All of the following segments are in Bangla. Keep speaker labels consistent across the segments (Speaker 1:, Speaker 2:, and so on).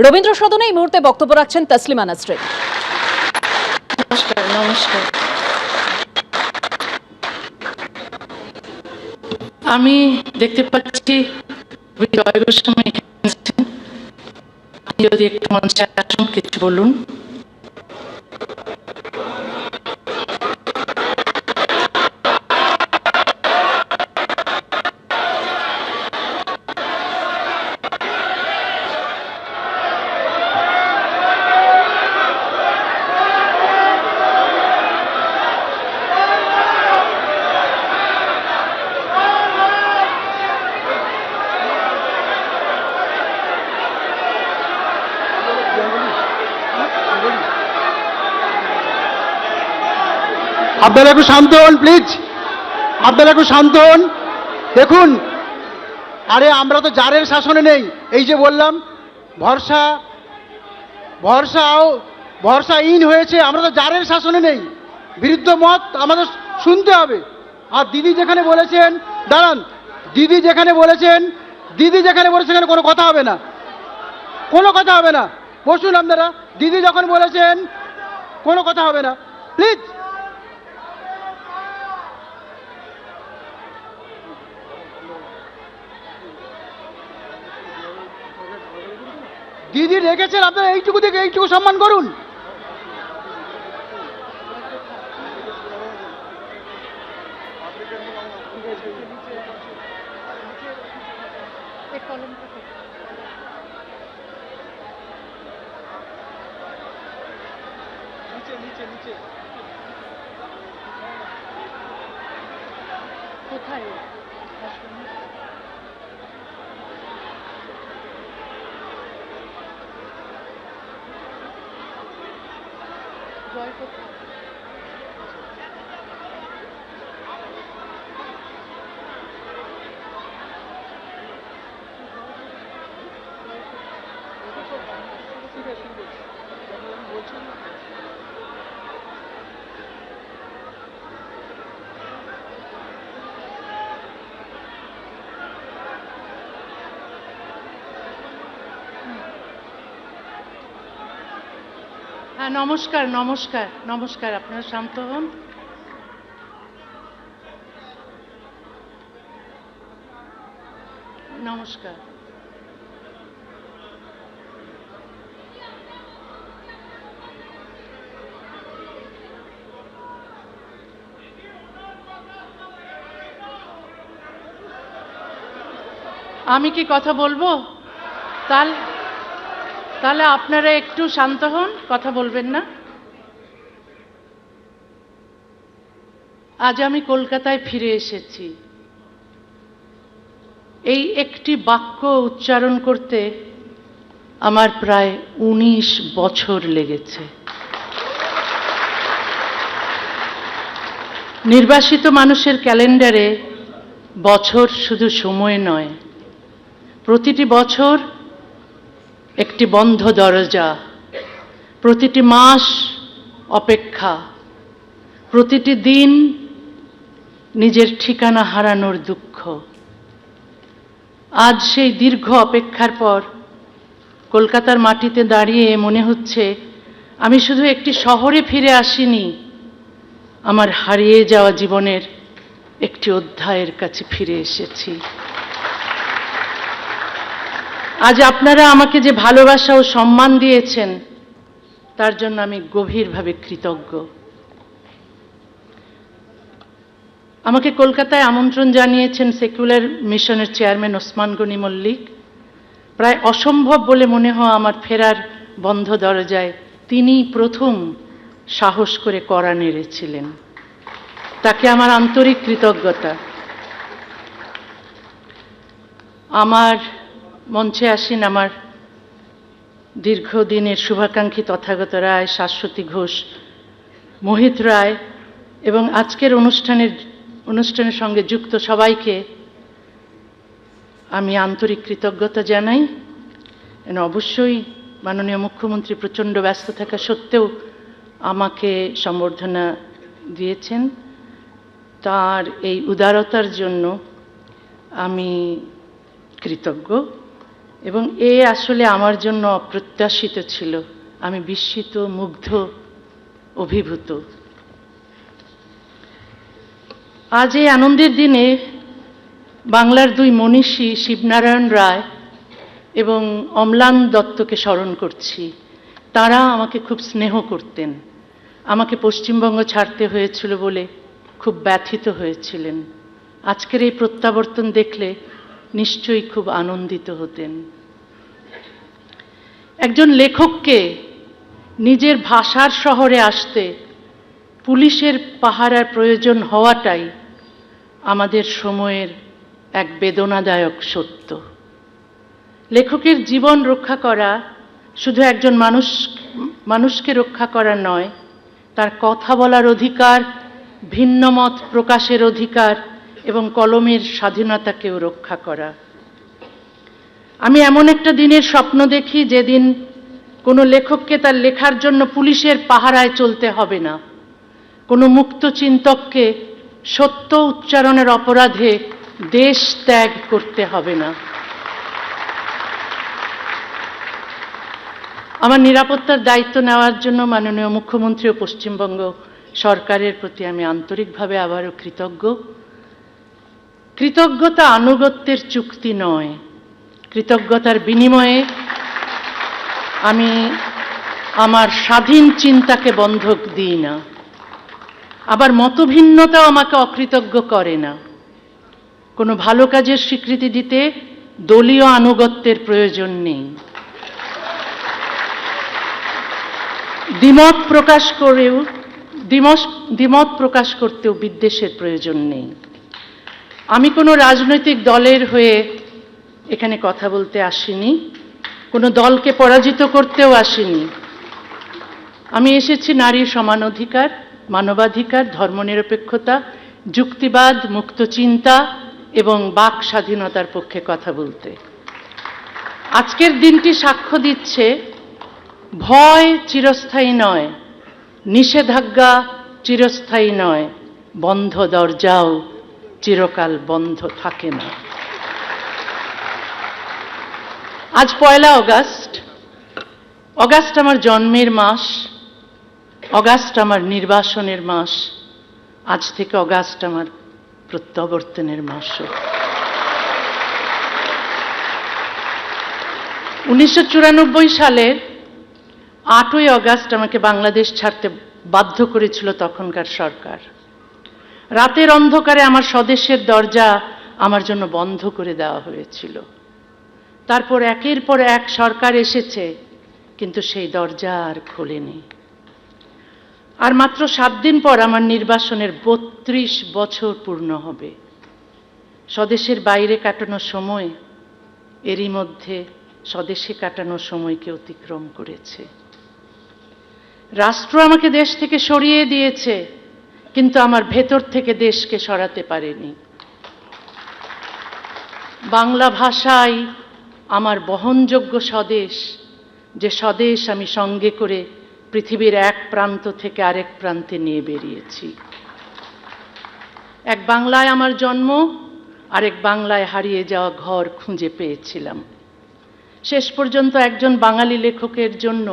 Speaker 1: রবীন্দ্র সদনে এই মুহূর্তে বক্তব্য রাখছেন তসলিমা নাসরিন।
Speaker 2: নমস্কার। নমস্কার। আমি দেখতে পাচ্ছি জয় গোস্বামী যদি একটু মঞ্চে আসুন, কিছু বলুন।
Speaker 3: আপনারা একটু শান্ত হন প্লিজ, আপনারা একটু শান্ত হন। দেখুন, আরে আমরা তো জারের শাসনে নেই। এই যে বললাম ভরসা ভরসা হয়েছে, আমরা তো জারের শাসনে নেই। বিরুদ্ধ মত আমাদের শুনতে হবে। আর দিদি যেখানে বলেছেন, দাঁড়ান, দিদি যেখানে বলেছেন সেখানে কোনো কথা হবে না, কোনো কথা হবে না। বসুন আপনারা, দিদি যখন বলেছেন কোনো কথা হবে না, প্লিজ। দিদি রেখেছেন, আপনারা এইটুকু থেকে এইটুকু সম্মান করুন।
Speaker 2: কোথায়? জয় কোথায়? হ্যাঁ, নমস্কার। নমস্কার। নমস্কার। আপনারা শান্ত হন। নমস্কার। আমি কি কথা বলবো? তাহলে আপনারা একটু শান্ত হন, কথা বলবেন না। আজ আমি কলকাতায় ফিরে এসেছি। এই একটি বাক্য উচ্চারণ করতে আমার প্রায় 19 বছর লেগেছে। নির্বাসিত মানুষের ক্যালেন্ডারে বছর শুধু সময় নয়, প্রতিটি বছর একটি বন্ধ দরজা, প্রতিটি মাস অপেক্ষা, প্রতিটি দিন নিজের ঠিকানা হারানোর দুঃখ। আজ সেই দীর্ঘ অপেক্ষার পর কলকাতার মাটিতে দাঁড়িয়ে মনে হচ্ছে আমি শুধু একটি শহরে ফিরে আসিনি, আমার হারিয়ে যাওয়া জীবনের একটি অধ্যায়ের কাছে ফিরে এসেছি। আজ আপনারা আমাকে যে ভালোবাসা ও সম্মান দিয়েছেন তার জন্য আমি গভীরভাবে কৃতজ্ঞ। আমাকে কলকাতায় আমন্ত্রণ জানিয়েছেন সেকুলার মিশনের চেয়ারম্যান ওসমান গনি মল্লিক। প্রায় অসম্ভব বলে মনে হয় আমার ফেরার বন্ধ দরজায় তিনি প্রথম সাহস করে কড়া নেড়েছিলেন। তাকে আমার আন্তরিক কৃতজ্ঞতা। আমার মঞ্চে আসেন আমার দীর্ঘদিনের শুভাকাঙ্ক্ষী তথাগত রায়, শাশ্বতী ঘোষ, মোহিত রায় এবং আজকের অনুষ্ঠানের সঙ্গে যুক্ত সবাইকে আমি আন্তরিক কৃতজ্ঞতা জানাই। অবশ্যই মাননীয় মুখ্যমন্ত্রী প্রচণ্ড ব্যস্ত থাকা সত্ত্বেও আমাকে সম্বর্ধনা দিয়েছেন, তার এই উদারতার জন্য আমি কৃতজ্ঞ এবং আসলে আমার জন্য অপ্রত্যাশিত ছিল। আমি বিস্মিত, মুগ্ধ, অভিভূত। আজ এই আনন্দের দিনে বাংলার দুই মনীষী শিবনারায়ণ রায় এবং অম্লান দত্তকে স্মরণ করছি। তারা আমাকে খুব স্নেহ করতেন। আমাকে পশ্চিমবঙ্গ ছাড়তে হয়েছিল বলে খুব ব্যথিত হয়েছিলেন। আজকের এই প্রত্যাবর্তন দেখলে নিশ্চয়ই খুব আনন্দিত হতেন। একজন লেখককে নিজের ভাষার শহরে আসতে পুলিশের পাহারার প্রয়োজন হওয়াটাই আমাদের সময়ের এক বেদনাদায়ক সত্য। লেখকের জীবন রক্ষা করা শুধু একজন মানুষকে রক্ষা করা নয়, তার কথা বলার অধিকার, ভিন্নমত প্রকাশের অধিকার এবং কলমের স্বাধীনতাকেও রক্ষা করা। আমি এমন একটা দিনের স্বপ্ন দেখি যেদিন কোনো লেখককে তার লেখার জন্য পুলিশের পাহারায় চলতে হবে না, কোনো মুক্ত চিন্তককে সত্য উচ্চারণের অপরাধে দেশ ত্যাগ করতে হবে না। আমার নিরাপত্তার দায়িত্ব নেওয়ার জন্য মাননীয় মুখ্যমন্ত্রী ও পশ্চিমবঙ্গ সরকারের প্রতি আমি আন্তরিকভাবে আবারও কৃতজ্ঞ। কৃতজ্ঞতা আনুগত্যের চুক্তি নয়, কৃতজ্ঞতার বিনিময়ে আমি আমার স্বাধীন চিন্তাকে বন্ধক দিই না, আবার মতভিন্নতাও আমাকে অকৃতজ্ঞ করে না। কোনো ভালো কাজের স্বীকৃতি দিতে দলীয় আনুগত্যের প্রয়োজন নেই। দ্বিমত প্রকাশ করতেও বিদ্বেষের প্রয়োজন নেই। আমি কোনো রাজনৈতিক দলের হয়ে এখানে কথা বলতে আসিনি, কোনো দলকে পরাজিত করতেও আসিনি। আমি এসেছি নারীর সমান অধিকার, মানবাধিকার, ধর্মনিরপেক্ষতা, যুক্তিবাদ, মুক্ত চিন্তা এবং বাক স্বাধীনতার পক্ষে কথা বলতে। আজকের দিনটি সাক্ষ্য দিচ্ছে ভয় চিরস্থায়ী নয়, নিষেধাজ্ঞা চিরস্থায়ী নয়, বন্ধ দরজাও চিরকাল বন্ধ থাকে না। আজ 1 অগাস্ট। অগাস্ট আমার জন্মের মাস, অগাস্ট আমার নির্বাসনের মাস, আজ থেকে অগাস্ট আমার প্রত্যাবর্তনের মাসও। 1994 সালের 8ই অগাস্ট আমাকে বাংলাদেশ ছাড়তে বাধ্য করেছিল তখনকার সরকার। রাতের অন্ধকারে আমার স্বদেশের দরজা আমার জন্য বন্ধ করে দেওয়া হয়েছিল। তারপর একের পর এক সরকার এসেছে, কিন্তু সেই দরজা আর খোলেনি। আর মাত্র 7 দিন পর আমার নির্বাসনের 32 বছর পূর্ণ হবে। স্বদেশের বাইরে কাটানো সময় এরই মধ্যে স্বদেশে কাটানো সময়কে অতিক্রম করেছে। রাষ্ট্র আমাকে দেশ থেকে সরিয়ে দিয়েছে, কিন্তু আমার ভেতর থেকে দেশকে সরাতে পারেনি। বাংলা ভাষাই আমার বহনযোগ্য স্বদেশ, যে স্বদেশ আমি সঙ্গে করে পৃথিবীর এক প্রান্ত থেকে আরেক প্রান্তে নিয়ে বেরিয়েছি। এক বাংলায় আমার জন্ম, আরেক বাংলায় হারিয়ে যাওয়া ঘর খুঁজে পেয়েছিলাম। শেষ পর্যন্ত একজন বাঙালি লেখকের জন্য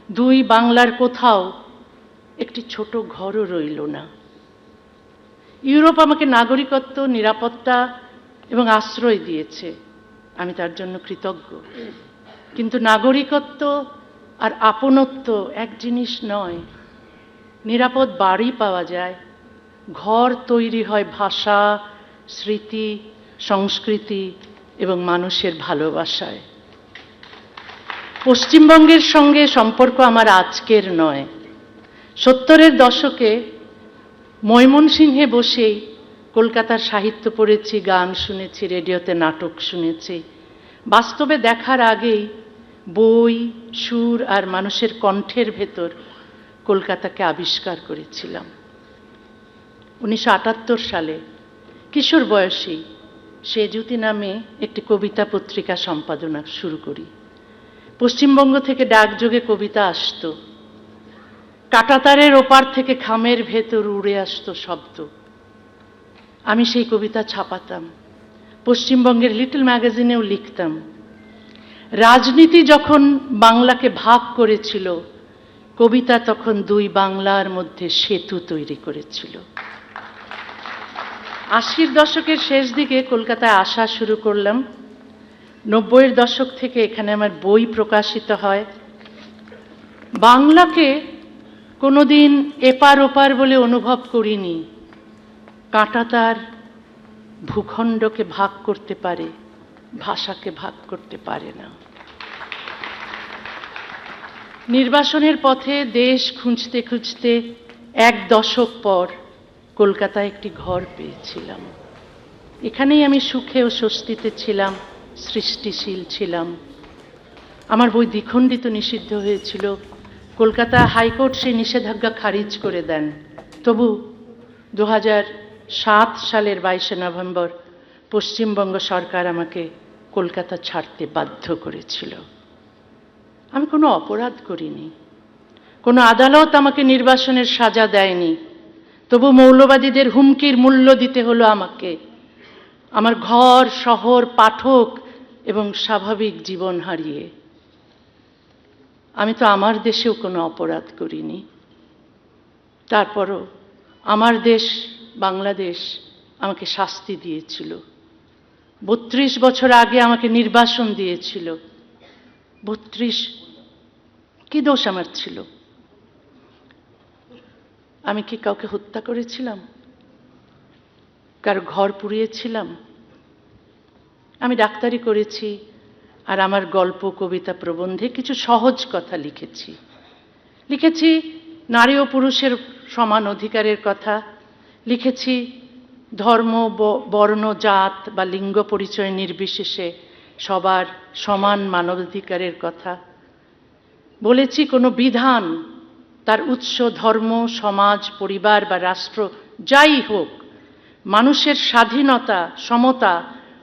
Speaker 2: 2 বাংলার কোথাও একটি ছোট ঘরও রইল না। ইউরোপ আমাকে নাগরিকত্ব, নিরাপত্তা এবং আশ্রয় দিয়েছে, আমি তার জন্য কৃতজ্ঞ। কিন্তু নাগরিকত্ব আর আপনত্ব এক জিনিস নয়। নিরাপদ বাড়ি পাওয়া যায়, ঘর তৈরি হয় ভাষা, স্মৃতি, সংস্কৃতি এবং মানুষের ভালোবাসায়। পশ্চিমবঙ্গের সঙ্গে সম্পর্ক আমার আজকের নয়। 70-এর দশকে ময়মনসিংহে বসেই কলকাতার সাহিত্য পড়েছি, গান শুনেছি, রেডিওতে নাটক শুনেছি। বাস্তবে দেখার আগেই বই, সুর আর মানুষের কণ্ঠের ভেতর কলকাতাকে আবিষ্কার করেছিলাম। 1978 সালে কিশোর বয়সী সেজুতি নামে একটি কবিতা পত্রিকা সম্পাদনা শুরু করি। পশ্চিমবঙ্গ থেকে ডাকযোগে কবিতা আসতো, কাঁটাতারের ওপার থেকে খামের ভেতর উড়ে আসতো শব্দ। আমি সেই কবিতা ছাপাতাম, পশ্চিমবঙ্গের লিটল ম্যাগাজিনেও লিখতাম। রাজনীতি যখন বাংলাকে ভাগ করেছিল, কবিতা তখন দুই বাংলার মধ্যে সেতু তৈরি করেছিল। 80-র দশকের শেষ দিকে কলকাতায় আসা শুরু করলাম। 90-এর দশক থেকে এখানে আমার বই প্রকাশিত হয়। বাংলাকে কোনোদিন এপার ওপার বলে অনুভব করিনি। কাঁটাতার ভূখণ্ডকে ভাগ করতে পারে, ভাষাকে ভাগ করতে পারে না। নির্বাসনের পথে দেশ খুঁজতে খুঁজতে 1 দশক পর কলকাতায় একটি ঘর পেয়েছিলাম। এখানেই আমি সুখে ও স্বস্তিতে ছিলাম, সৃষ্টিশীল ছিলাম। আমার বই দ্বিখণ্ডিত নিষিদ্ধ হয়েছিল। কলকাতা হাইকোর্ট সেই নিষেধাজ্ঞা খারিজ করে দেন। তবু 2007 সালের 22শে নভেম্বর পশ্চিমবঙ্গ সরকার আমাকে কলকাতা ছাড়তে বাধ্য করেছিল। আমি কোনো অপরাধ করিনি, কোনো আদালত আমাকে নির্বাসনের সাজা দেয়নি। তবু মৌলবাদীদের হুমকির মূল্য দিতে হলো আমাকে। আমার ঘর, শহর, পাঠক এবং স্বাভাবিক জীবন হারিয়ে। আমি তো আমার দেশেও কোনো অপরাধ করিনি। তারপরও আমার দেশ বাংলাদেশ আমাকে শাস্তি দিয়েছিল। 32 বছর আগে আমাকে নির্বাসন দিয়েছিল। 32 কি দোষ আমার ছিল? আমি কি কাউকে হত্যা করেছিলাম? কার ঘর পুড়িয়েছিলাম? আমি ডাক্তারি করেছি, আর আমার গল্প, কবিতা, প্রবন্ধে কিছু সহজ কথা লিখেছি নারী ও পুরুষের সমান অধিকারের কথা, লিখেছি ধর্ম, বর্ণ, জাত বা লিঙ্গ পরিচয় নির্বিশেষে সবার সমান মানবাধিকারের কথা। বলেছি কোনো বিধান, তার উৎস ধর্ম, সমাজ, পরিবার বা রাষ্ট্র যাই হোক, মানুষের স্বাধীনতা, সমতা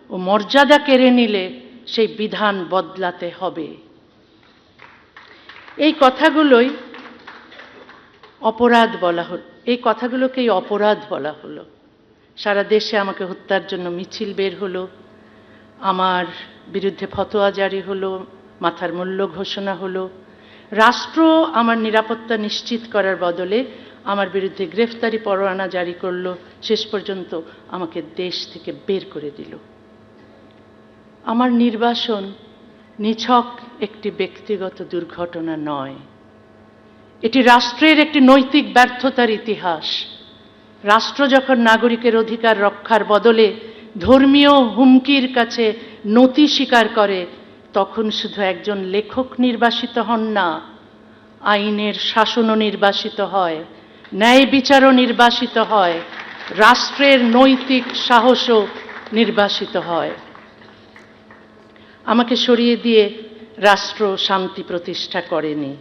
Speaker 2: ও মর্যাদা কেড়ে নিলে সেই বিধান বদলাতে হবে। এই কথাগুলোই অপরাধ বলা হলো, এই কথাগুলোকেই অপরাধ বলা হলো। সারা দেশে আমাকে হত্যার জন্য মিছিল বের হলো, আমার বিরুদ্ধে ফতোয়া জারি হলো, মাথার মূল্য ঘোষণা হলো। রাষ্ট্র আমার নিরাপত্তা নিশ্চিত করার বদলে আমার বিরুদ্ধে গ্রেফতারি পরোয়ানা জারি করলো। শেষ পর্যন্ত আমাকে দেশ থেকে বের করে দিল। আমার নির্বাসন নিছক একটি ব্যক্তিগত দুর্ঘটনা নয়, এটি রাষ্ট্রের একটি নৈতিক ব্যর্থতার ইতিহাস। রাষ্ট্র যখন নাগরিকের অধিকার রক্ষার বদলে ধর্মীয় হুমকির কাছে নতি স্বীকার করে, তখন শুধু একজন লেখক নির্বাসিত হন না, আইনের শাসনও নির্বাসিত হয়, ন্যায় বিচারও নির্বাসিত হয়, রাষ্ট্রের নৈতিক সাহসও নির্বাসিত হয়। আমাকে সরিয়ে দিয়ে রাষ্ট্র শান্তি প্রতিষ্ঠা করেনি।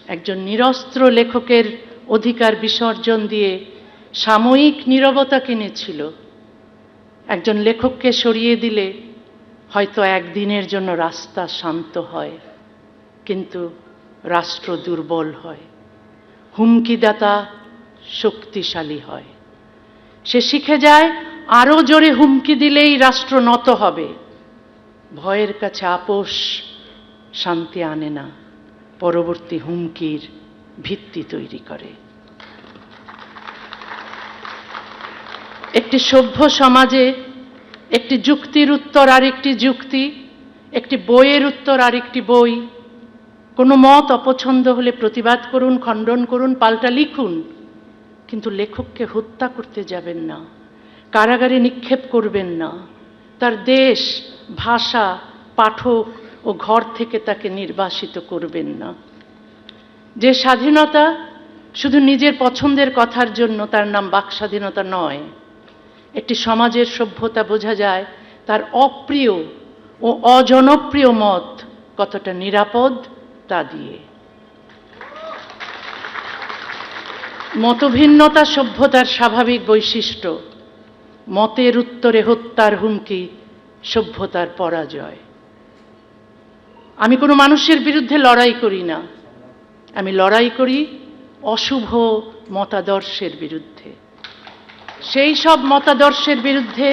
Speaker 2: একজন নিরস্ত্র লেখকের অধিকার বিসর্জন দিয়ে সাময়িক নীরবতা কিনেছিল। একজন লেখককে সরিয়ে দিলে হয়তো একদিনের জন্য রাস্তা শান্ত হয়, কিন্তু রাষ্ট্র দুর্বল হয়, হুমকিদাতা শক্তিশালী হয়। সে শিখে যায় আরো জোরে হুমকি দিলেই রাষ্ট্র নত হবে। ভয়ের কাছে আপোষ শান্তি আনে না, পরবর্তী হুমকির ভিত্তি তৈরি করে। একটি সভ্য সমাজে একটি যুক্তির উত্তর আরেকটি যুক্তি, একটি বইয়ের উত্তর আরেকটি বই। কোনো মত অপছন্দ হলে প্রতিবাদ করুন, খণ্ডন করুন, পাল্টা লিখুন, কিন্তু লেখককে হত্যা করতে যাবেন না, কারাগারে নিক্ষেপ করবেন না, তার দেশ, ভাষা, পাঠক ও ঘর থেকে তাকে নির্বাসিত করবেন না। যে স্বাধীনতা শুধু নিজের পছন্দের কথার জন্য, তার নাম বাক স্বাধীনতা নয়। একটি সমাজের সভ্যতা বোঝা যায় তার অপ্রিয় ও অজনপ্রিয় মত কতটা নিরাপদ তা দিয়ে। মতভিন্নতা সভ্যতার স্বাভাবিক বৈশিষ্ট্য। মতের উত্তরে হত্যার হুমকি সভ্যতার পরাজয়। আমি কোনো মানুষের বিরুদ্ধে লড়াই করি না, আমি লড়াই করি অশুভ মতাদর্শের বিরুদ্ধে। সেই সব মতাদর্শের বিরুদ্ধে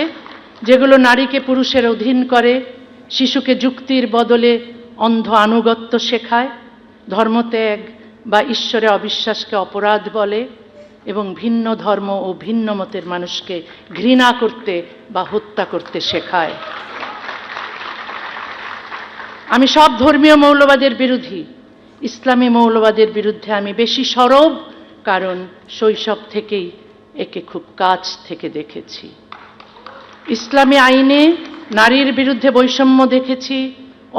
Speaker 2: যেগুলো নারীকে পুরুষের অধীন করে, শিশুকে যুক্তির বদলে অন্ধ আনুগত্য শেখায়, ধর্মত্যাগ বা ঈশ্বরে অবিশ্বাসকে অপরাধ বলে এবং ভিন্ন ধর্ম ও ভিন্ন মতের মানুষকে ঘৃণা করতে বা হত্যা করতে শেখায়। আমি সব ধর্মীয় মৌলবাদের বিরোধী। ইসলামী মৌলবাদের বিরুদ্ধে আমি বেশি সরব, কারণ শৈশব থেকেই একে খুব কাছ থেকে দেখেছি। ইসলামী আইনে নারীর বিরুদ্ধে বৈষম্য দেখেছি,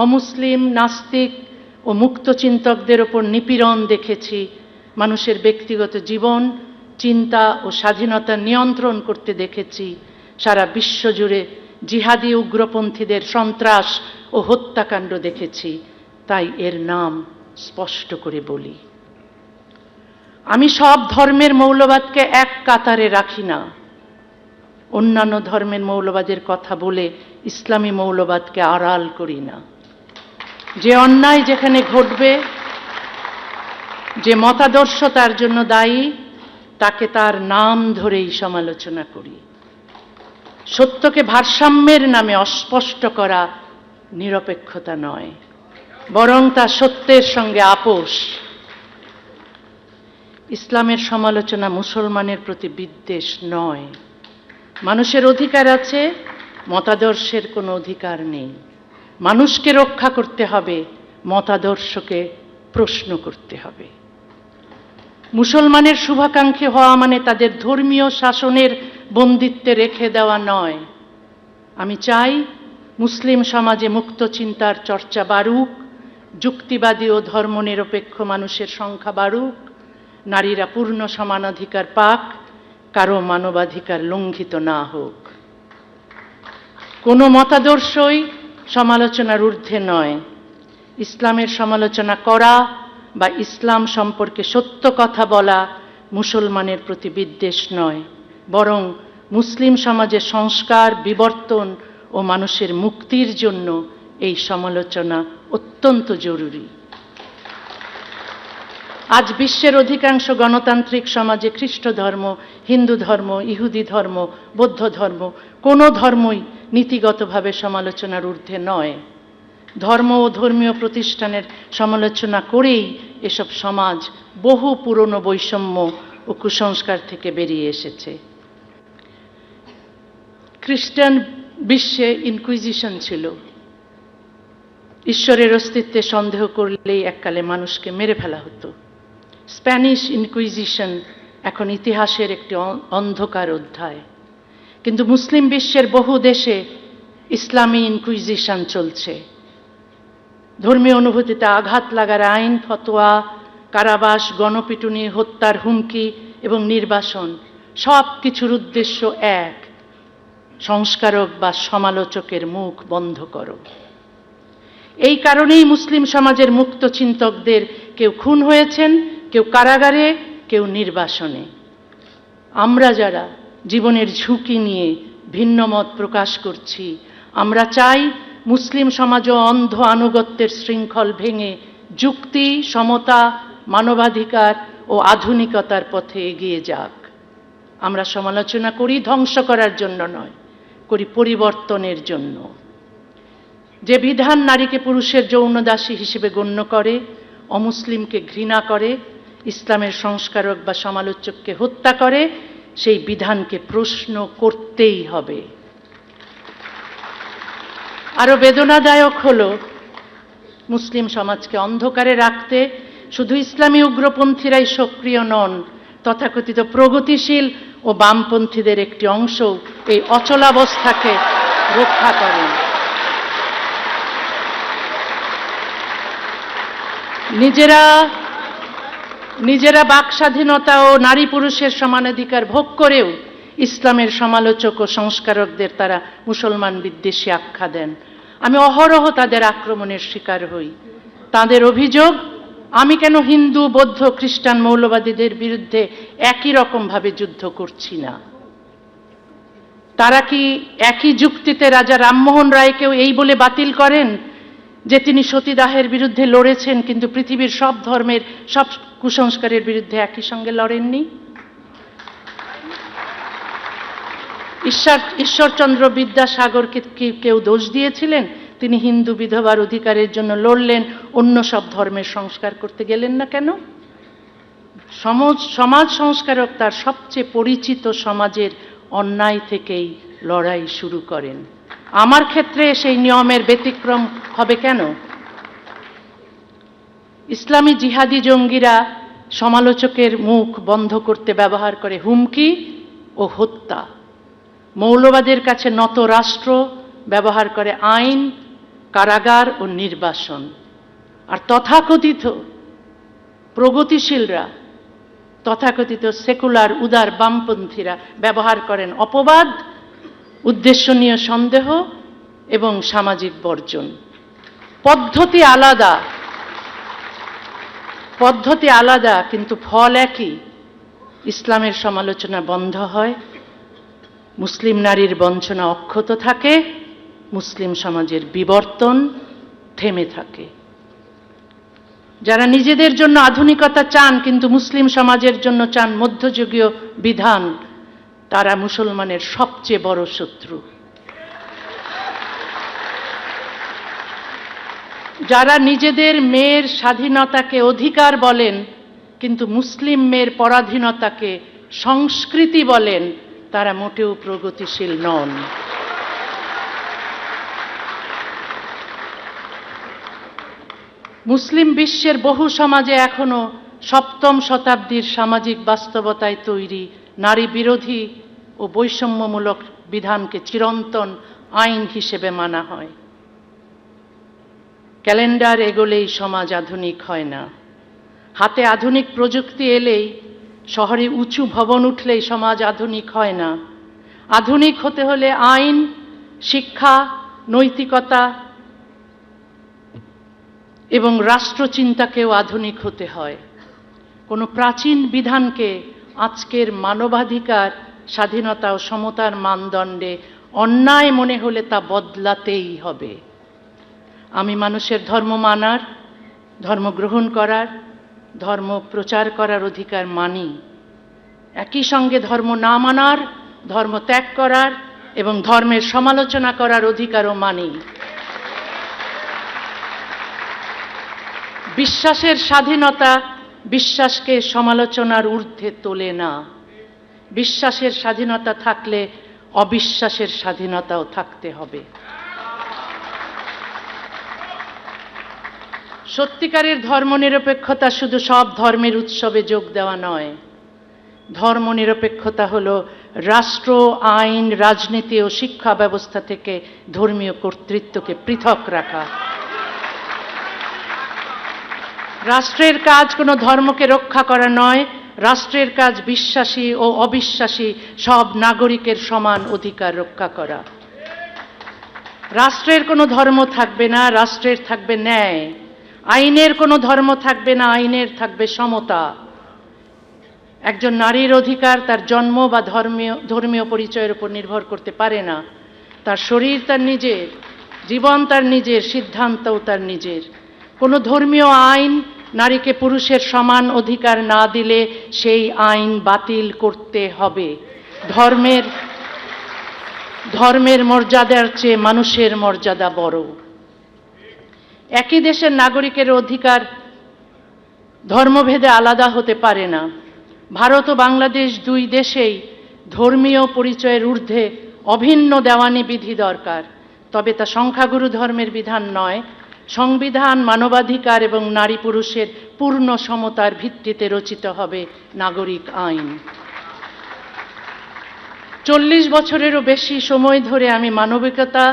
Speaker 2: অমুসলিম, নাস্তিক ও মুক্ত চিন্তকদের ওপর নিপীড়ন দেখেছি, মানুষের ব্যক্তিগত জীবন, চিন্তা ও স্বাধীনতা নিয়ন্ত্রণ করতে দেখেছি, সারা বিশ্বজুড়ে জিহাদি উগ্রপন্থীদের সন্ত্রাস ও হত্যাকাণ্ড দেখেছি। তাই এর নাম স্পষ্ট করে বলি। আমি সব ধর্মের মৌলবাদকে এক কাতারে রাখি না। অন্যান্য ধর্মের মৌলবাদের কথা বলে ইসলামী মৌলবাদকে আড়াল করি না। যে অন্যায় যেখানে ঘটবে, যে মতাদর্শ তার জন্য দায়ী, তাকে তার নাম ধরেই সমালোচনা করি। সত্যকে ভারসাম্যের নামে অস্পষ্ট করা নিরপেক্ষতা নয়, বরং তা সত্যের সঙ্গে আপোষ। ইসলামের সমালোচনা মুসলমানের প্রতি বিদ্বেষ নয়। মানুষের অধিকার আছে, মতাদর্শের কোনো অধিকার নেই। মানুষকে রক্ষা করতে হবে, মতাদর্শকে প্রশ্ন করতে হবে। মুসলমানের শুভাকাঙ্ক্ষী হওয়া মানে তাদের ধর্মীয় শাসনের বন্দিত্বে রেখে দেওয়া নয়। আমি চাই মুসলিম সমাজে মুক্ত চিন্তার চর্চা বাড়ুক, যুক্তিবাদী ও ধর্মনিরপেক্ষ মানুষের সংখ্যা বাড়ুক, নারীরা পূর্ণ সমানাধিকার পাক, কারো মানবাধিকার লঙ্ঘিত না হোক। কোনো মতাদর্শই সমালোচনার ঊর্ধ্বে নয়। ইসলামের সমালোচনা করা বা ইসলাম সম্পর্কে সত্য কথা বলা মুসলমানের প্রতি বিদ্বেষ নয়, বরং মুসলিম সমাজের সংস্কার, বিবর্তন ও মানুষের মুক্তির জন্য এই সমালোচনা অত্যন্ত জরুরি। আজ বিশ্বের অধিকাংশ গণতান্ত্রিক সমাজে খ্রিস্ট ধর্ম, হিন্দু ধর্ম, ইহুদি ধর্ম, বৌদ্ধ ধর্ম, কোনো ধর্মই নীতিগতভাবে সমালোচনার ঊর্ধ্বে নয়। ধর্ম ও ধর্মীয় প্রতিষ্ঠানের সমালোচনা করেই এসব সমাজ বহু পুরনো বৈষম্য ও কুসংস্কার থেকে বেরিয়ে এসেছে। খ্রিস্টান বিশ্বে ইনকুইজিশন ছিল। ঈশ্বরের অস্তিত্বে সন্দেহ করলেই এককালে মানুষকে মেরে ফেলা হতো। স্প্যানিশ ইনকুইজিশন এখন ইতিহাসের একটি অন্ধকার অধ্যায়। কিন্তু মুসলিম বিশ্বের বহু দেশে ইসলামী ইনকুইজিশন চলছে। ধর্মীয় অনুভূতিতে আঘাত লাগার আইন, ফতোয়া, কারাবাস, গণপিটুনি, হত্যার হুমকি এবং নির্বাসন সব কিছুর উদ্দেশ্য এক: সংস্কারক বা সমালোচকের মুখ বন্ধ করো। এই কারণেই মুসলিম সমাজের মুক্ত চিন্তকদের কেউ খুন হয়েছেন, কেউ কারাগারে, কেউ নির্বাসনে। আমরা যারা জীবনের ঝুঁকি নিয়ে ভিন্ন মত প্রকাশ করছি, আমরা চাই মুসলিম সমাজও অন্ধ আনুগত্যের শৃঙ্খল ভেঙে যুক্তি, সমতা, মানবাধিকার ও আধুনিকতার পথে এগিয়ে যাক। আমরা সমালোচনা করি ধ্বংস করার জন্য নয়, করি পরিবর্তনের জন্য। যে বিধান নারীকে পুরুষের যৌনদাসী হিসেবে গণ্য করে, অমুসলিমকে ঘৃণা করে, ইসলামের সংস্কারক বা সমালোচককে হত্যা করে, সেই বিধানকে প্রশ্ন করতেই হবে। আরো বেদনাদায়ক হলো, মুসলিম সমাজকে অন্ধকারে রাখতে শুধু ইসলামী উগ্রপন্থীরাই সক্রিয় নন, তথাকথিত প্রগতিশীল ও বামপন্থীদের একটি অংশ এই অচলাবস্থাকে রক্ষা করেন। নিজেরা বাক স্বাধীনতা ও নারী পুরুষের সমানাধিকার ভোগ করেও ইসলামের সমালোচক ও সংস্কারকদের তারা মুসলমান বিদ্বেষী আখ্যা দেন। আমি অহরহ তাদের আক্রমণের শিকার হই। তাদের অভিযোগ, আমি কেন হিন্দু, বৌদ্ধ, খ্রিস্টান মৌলবাদীদের বিরুদ্ধে একই রকমভাবে যুদ্ধ করছি না। তারা কি একই যুক্তিতে রাজা রামমোহন রায়কেও এই বলে বাতিল করেন যে তিনি সতীদাহের বিরুদ্ধে লড়েছেন, কিন্তু পৃথিবীর সব ধর্মের সব কুসংস্কারের বিরুদ্ধে একই সঙ্গে লড়েননি? ঈশ্বরচন্দ্র বিদ্যাসাগরকে কি কেউ দোষ দিয়েছিলেন তিনি হিন্দু বিধবার অধিকারের জন্য লড়লেন, অন্য সব ধর্মের সংস্কার করতে গেলেন না কেন? সমাজ সংস্কারক তার সবচেয়ে পরিচিত সমাজের অন্যায় থেকেই লড়াই শুরু করেন। আমার ক্ষেত্রে সেই নিয়মের ব্যতিক্রম হবে কেন? ইসলামী জিহাদি জঙ্গিরা সমালোচকের মুখ বন্ধ করতে ব্যবহার করে হুমকি ও হত্যা। মৌলবাদের কাছে নত রাষ্ট্র ব্যবহার করে আইন, কারাগার ও নির্বাসন। আর তথাকথিত প্রগতিশীলরা, তথাকথিত সেকুলার উদার বামপন্থীরা ব্যবহার করেন অপবাদ, উদ্দেশ্য নিয়ে সন্দেহ এবং সামাজিক বর্জন। পদ্ধতি আলাদা কিন্তু ফল একই। ইসলামের সমালোচনা বন্ধ হয়, মুসলিম নারীর বঞ্চনা অক্ষত থাকে, মুসলিম সমাজের বিবর্তন থেমে থাকে। যারা নিজেদের জন্য আধুনিকতা চান কিন্তু মুসলিম সমাজের জন্য চান মধ্যযুগীয় বিধান, তারা মুসলমানের সবচেয়ে বড় শত্রু। যারা নিজেদের মেয়ের স্বাধীনতাকে অধিকার বলেন কিন্তু মুসলিম মেয়ের পরাধীনতাকে সংস্কৃতি বলেন, তারা মোটেও প্রগতিশীল নন। মুসলিম বিশ্বের বহু সমাজে এখনো সপ্তম শতাব্দীর সামাজিক বাস্তবতায় তৈরি নারী বিরোধী ও বৈষম্যমূলক বিধানকে চিরন্তন আইন হিসেবে মানা হয়। ক্যালেন্ডার এগোলেই সমাজ আধুনিক হয় না, হাতে আধুনিক প্রযুক্তি এলেই, শহরে উঁচু ভবন উঠলেই সমাজ আধুনিক হয় না। আধুনিক হতে হলে আইন, শিক্ষা, নৈতিকতা এবং রাষ্ট্রচিন্তাকেও আধুনিক হতে হয়। কোনো প্রাচীন বিধানকে আজকের মানবাধিকার, স্বাধীনতা ও সমতার মানদণ্ডে অন্যায় মনে হলে তা বদলাতেই হবে। আমি মানুষের ধর্ম মানার, ধর্ম গ্রহণ করার, ধর্ম প্রচার করার অধিকার মানি। একই সঙ্গে ধর্ম না মানার, ধর্ম ত্যাগ করার এবং ধর্মের সমালোচনা করার অধিকারও মানি। বিশ্বাসের স্বাধীনতা বিশ্বাসকে সমালোচনার ঊর্ধ্বে তোলে না। বিশ্বাসের স্বাধীনতা থাকলে অবিশ্বাসের স্বাধীনতাও থাকতে হবে। সত্যিকারের ধর্মনিরপেক্ষতা শুধু সব ধর্মের উৎসবে যোগ দেওয়া নয়। ধর্মনিরপেক্ষতা হলো রাষ্ট্র, আইন, রাজনীতি ও শিক্ষা ব্যবস্থা থেকে ধর্মীয় কর্তৃত্বকে পৃথক রাখা। রাষ্ট্রের কাজ কোনো ধর্মকে রক্ষা করা নয়, রাষ্ট্রের কাজ বিশ্বাসী ও অবিশ্বাসী সব নাগরিকের সমান অধিকার রক্ষা করা। রাষ্ট্রের কোনো ধর্ম থাকবে না, রাষ্ট্রের থাকবে ন্যায়। আইনের কোনো ধর্ম থাকবে না, আইনের থাকবে সমতা। একজন নারীর অধিকার তার জন্ম বা ধর্মীয় পরিচয়ের উপর নির্ভর করতে পারে না। তার শরীর তার নিজের, জীবন তার নিজের, সিদ্ধান্তও তার নিজের। কোনো ধর্মীয় আইন নারীকে পুরুষের সমান অধিকার না দিলে সেই আইন বাতিল করতে হবে। ধর্মের মর্যাদার চেয়ে মানুষের মর্যাদা বড়। একই দেশের নাগরিকের অধিকার ধর্মভেদে আলাদা হতে পারে না। ভারত ও বাংলাদেশ দুই দেশেই ধর্মীয় পরিচয়ের ঊর্ধ্বে অভিন্ন দেওয়ানি বিধি দরকার, তবে তা সংখ্যাগুরু ধর্মের বিধান নয়। সংবিধান, মানবাধিকার এবং নারী পুরুষের পূর্ণ সমতার ভিত্তিতে রচিত হবে নাগরিক আইন। 40 বছরেরও বেশি সময় ধরে আমি মানবিকতা,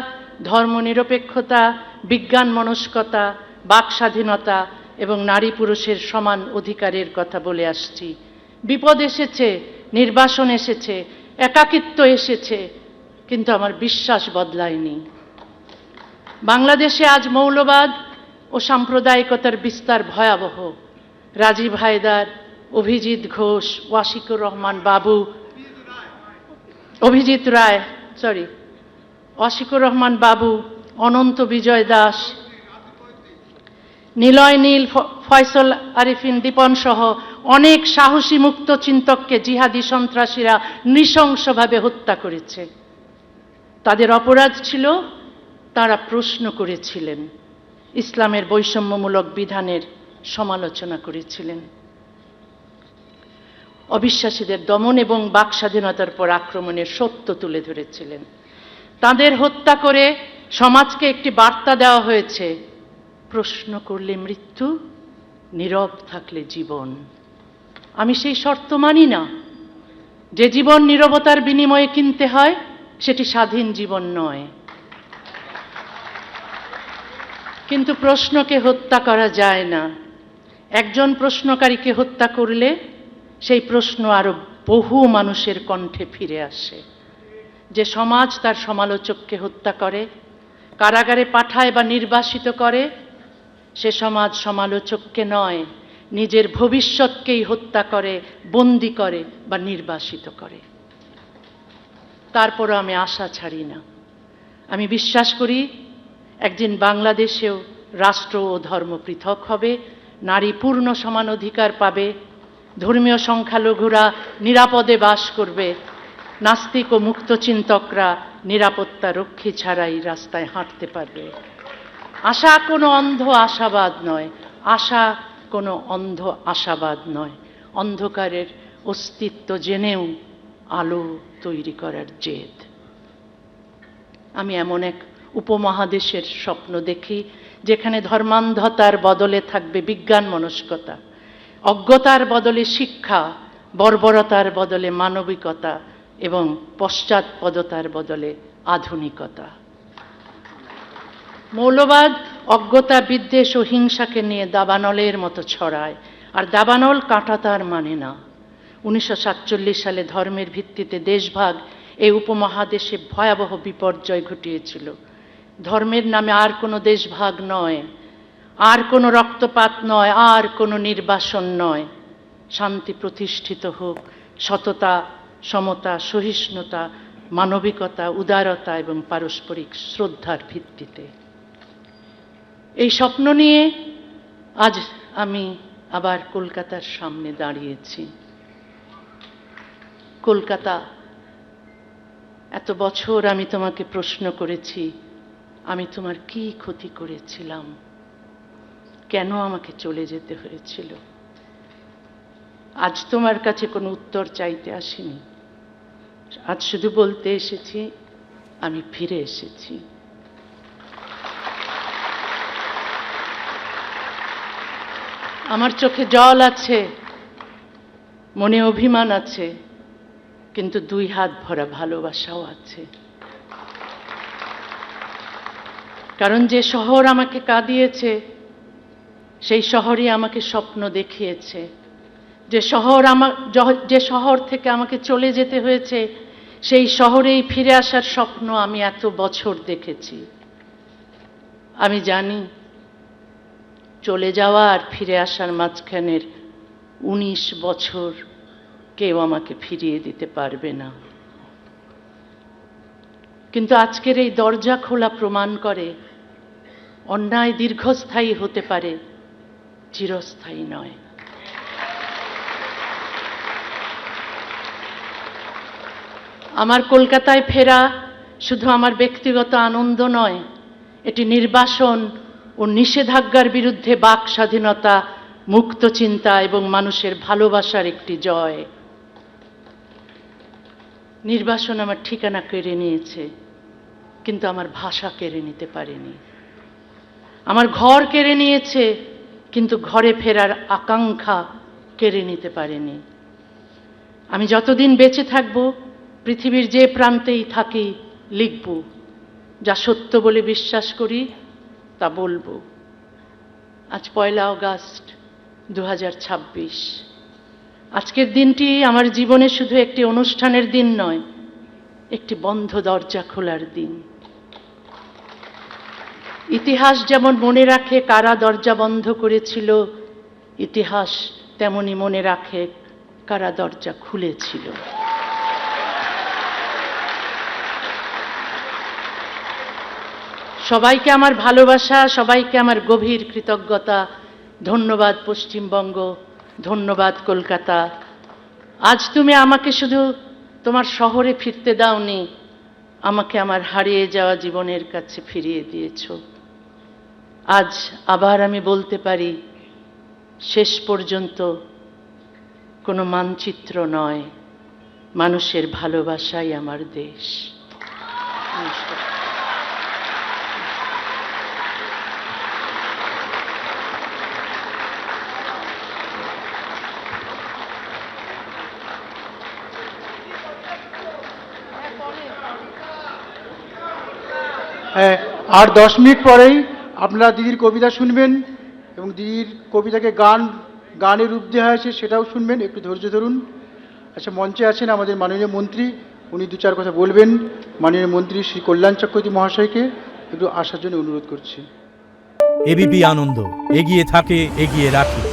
Speaker 2: ধর্মনিরপেক্ষতা, বিজ্ঞান মনস্কতা, বাক স্বাধীনতা এবং নারী পুরুষের সমান অধিকারের কথা বলে আসছি। বিপদ এসেছে, নির্বাসন এসেছে, একাকিত্ব এসেছে, কিন্তু আমার বিশ্বাস বদলায়নি। বাংলাদেশে আজ মৌলবাদ ও সাম্প্রদায়িকতার বিস্তার ভয়াবহ। রাজীব হায়দার, অভিজিৎ ঘোষ, ওয়াশিকুর রহমান বাবু, ওয়াশিকুর রহমান বাবু, অনন্ত বিজয় দাস, নিলয় নীল, ফয়সল আরিফিন দীপন সহ অনেক সাহসী মুক্ত চিন্তককে জিহাদি সন্ত্রাসীরা নৃশংসভাবে হত্যা করেছে। তাদের অপরাধ ছিল তারা প্রশ্ন করেছিলেন, ইসলামের বৈষম্যমূলক বিধানের সমালোচনা করেছিলেন, অবিশ্বাসীদের দমন এবং বাক স্বাধীনতার পর আক্রমণের সত্য তুলে ধরেছিলেন। তাদের হত্যা করে সমাজকে একটি বার্তা দেওয়া হয়েছে, প্রশ্ন করলে মৃত্যু, নীরব থাকলে জীবন। আমি সেই শর্ত মানি না। যে জীবন নীরবতার বিনিময়ে কিনতে হয় সেটি স্বাধীন জীবন নয়। কিন্তু প্রশ্নকে হত্যা করা যায় না। একজন প্রশ্নকারীকে হত্যা করলে সেই প্রশ্ন আরো বহু মানুষের কণ্ঠে ফিরে আসে। যে সমাজ তার সমালোচককে হত্যা করে, কারাগারে পাঠায় বা নির্বাসিত করে, সে সমাজ সমালোচককে নয়, নিজের ভবিষ্যৎকেই হত্যা করে, বন্দী করে বা নির্বাসিত করে। তারপরও আমি আশা ছাড়ি না। আমি বিশ্বাস করি একদিন বাংলাদেশেও রাষ্ট্র ও ধর্ম পৃথক হবে, নারী পূর্ণ সমান অধিকার পাবে, ধর্মীয় সংখ্যালঘুরা নিরাপদে বাস করবে, নাস্তিক ও মুক্তচিন্তকরা নিরাপত্তা রক্ষী ছাড়াই রাস্তায় হাঁটতে পারবে। আশা কোনো অন্ধ আশাবাদ নয়, আশা কোনো অন্ধ আশাবাদ নয়, অন্ধকারের অস্তিত্ব জেনেও আলো তৈরি করার জেদ। আমি এমন এক উপমহাদেশের স্বপ্ন দেখি যেখানে ধর্মান্ধতার বদলে থাকবে বিজ্ঞান মনস্কতা, অজ্ঞতার বদলে শিক্ষা, বর্বরতার বদলে মানবিকতা এবং পশ্চাৎপদতার বদলে আধুনিকতা। মৌলবাদ অজ্ঞতা, বিদ্বেষ ও হিংসাকে নিয়ে দাবানলের মতো ছড়ায়, আর দাবানল কাঁটা তার মানে না। 1947 সালে ধর্মের ভিত্তিতে দেশভাগ এই উপমহাদেশে ভয়াবহ বিপর্যয় ঘটিয়েছিল। ধর্মের নামে আর কোনো দেশভাগ নয়, আর কোনো রক্তপাত নয়, আর কোনো নির্বাসন নয়। শান্তি প্রতিষ্ঠিত হোক সততা, সমতা, সহিষ্ণুতা, মানবিকতা, উদারতা এবং পারস্পরিক শ্রদ্ধার ভিত্তিতে। এই স্বপ্ন নিয়ে আজ আমি আবার কলকাতার সামনে দাঁড়িয়েছি। কলকাতা, এত বছর আমি তোমাকে প্রশ্ন করেছি, আমি তোমার কি ক্ষতি করেছিলাম, কেন আমাকে চলে যেতে হয়েছিল? আজ তোমার কাছে কোনো উত্তর চাইতে আসিনি, আজ শুধু বলতে এসেছি আমি ফিরে এসেছি। আমার চোখে জল আছে, মনে অভিমান আছে, কিন্তু দুই হাত ভরা ভালোবাসাও আছে। কারণ যে শহর আমাকে কাঁদিয়েছে সেই শহরই আমাকে স্বপ্ন দেখিয়েছে। যে শহর থেকে আমাকে চলে যেতে হয়েছে সেই শহরেই ফিরে আসার স্বপ্ন আমি এত বছর দেখেছি। আমি জানি চলে যাওয়া আর ফিরে আসার মাঝখানের 19 বছর কেউ আমাকে ফিরিয়ে দিতে পারবে না। কিন্তু আজকের এই দরজা খোলা প্রমাণ করে অন্যায় দীর্ঘস্থায়ী হতে পারে, চিরস্থায়ী নয়। আমার কলকাতায় ফেরা শুধু আমার ব্যক্তিগত আনন্দ নয়, এটি নির্বাসন ও নিষেধাজ্ঞার বিরুদ্ধে বাক স্বাধীনতা, মুক্ত চিন্তা এবং মানুষের ভালোবাসার একটি জয়। নির্বাসন আমার ঠিকানা কেড়ে নিয়েছে, কিন্তু আমার ভাষা কেড়ে নিতে পারেনি। আমার ঘর কেড়ে নিয়েছে, কিন্তু ঘরে ফেরার আকাঙ্ক্ষা কেড়ে নিতে পারেনি। আমি যতদিন বেঁচে থাকব পৃথিবীর যে প্রান্তেই থাকি লিখব, যা সত্য বলে বিশ্বাস করি তা বলবো। আজ 1 আগস্ট 2026। আজকের দিনটি আমার জীবনে শুধু একটি অনুষ্ঠানের দিন নয়, একটি বন্ধ দরজা খোলার দিন। ইতিহাস যেমন মনে রাখে কারা দরজা বন্ধ করেছিল, ইতিহাস তেমনি মনে রাখে কারা দরজা খুলেছিল। সবাইকে আমার ভালোবাসা, সবাইকে আমার গভীর কৃতজ্ঞতা। ধন্যবাদ পশ্চিমবঙ্গ, ধন্যবাদ কলকাতা। আজ তুমি আমাকে শুধু তোমার শহরে ফিরতে দাওনি, আমাকে আমার হারিয়ে যাওয়া জীবনের কাছে ফিরিয়ে দিয়েছো। আজ আবার আমি বলতে পারি, শেষ পর্যন্ত কোনো মানচিত্র নয়, মানুষের ভালোবাসাই আমার দেশ। নমস্কার।
Speaker 3: হ্যাঁ, আর 10 মিনিট পরেই আপনারা দিদির কবিতা শুনবেন এবং দিদির কবিতাকে গানের রূপ দেওয়া হয়েছে সেটাও শুনবেন। একটু ধৈর্য ধরুন। আচ্ছা, মঞ্চে আছেন আমাদের মাননীয় মন্ত্রী, উনি দু চার কথা বলবেন। মাননীয় মন্ত্রী শ্রী কল্যাণ চক্রবর্তী মহাশয়কে একটু আসার জন্য অনুরোধ করছি।
Speaker 4: এবিপি আনন্দ, এগিয়ে থাকে, এগিয়ে রাখে।